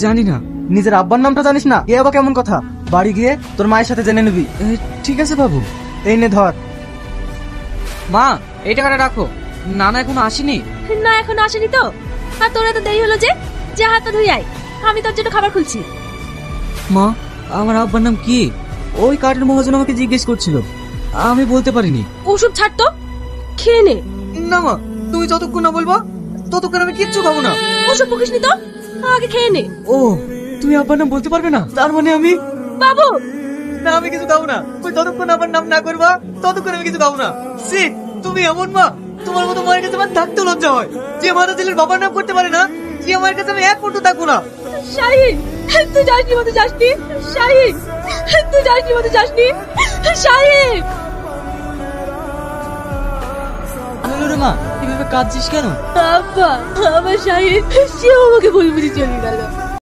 জানি না। নিজের আব্বার নামটা জানিস না? এ আবার কেমন কথা? বাড়ি গিয়ে তোর মায়ের সাথে জেনে নিবি। ঠিক আছে বাবু। এই নে ধর। মা, এই টাকাটা রাখো। নানা এখনো আসেনি? না এখনো আসেনি তো। আর তোরা তো দেরি হলো যে যে হাতটা ধুই আয়, আমি তোর জন্য খাবার খুলছি। মা, আমার আব্বার নাম কি? ওই কার্টের মহাজন আমাকে জিজ্ঞেস করছিল, আমি বলতে পারিনি। ওসব ছাড় তো, খেয়ে নে। না মা, তুমি যতক্ষণ না বলবো ততক্ষণ আমি কিচ্ছু খাবো না। ওসব বকিস নি তো, আগে খেয়ে নে। ও, তুমি আব্বার নাম বলতে পারবে না? তার মানে আমি... বাবু, না আমি কিছু খাবো না। তুই যতক্ষণ আমার নাম না করবা ততক্ষণ আমি কিছু খাবো না। সি, তুমি এমন মা, তোমার মতো মায়ের কাছে আমার থাকতে লজ্জা হয়। যে মাতা ছেলের বাবার নাম করতে পারে না, যে আমার কাছে আমি এক মুহূর্ত থাকবো না। শাহিন, তুই যাসনি মতো যাসনি। শাহিন, তুই যাসনি মতো যাসনি। শাহিন, হলো রে মা, এভাবে কাঁদছিস কেন? আব্বা, আমার শাহিন সেও আমাকে বলে বুঝে চলে গেল।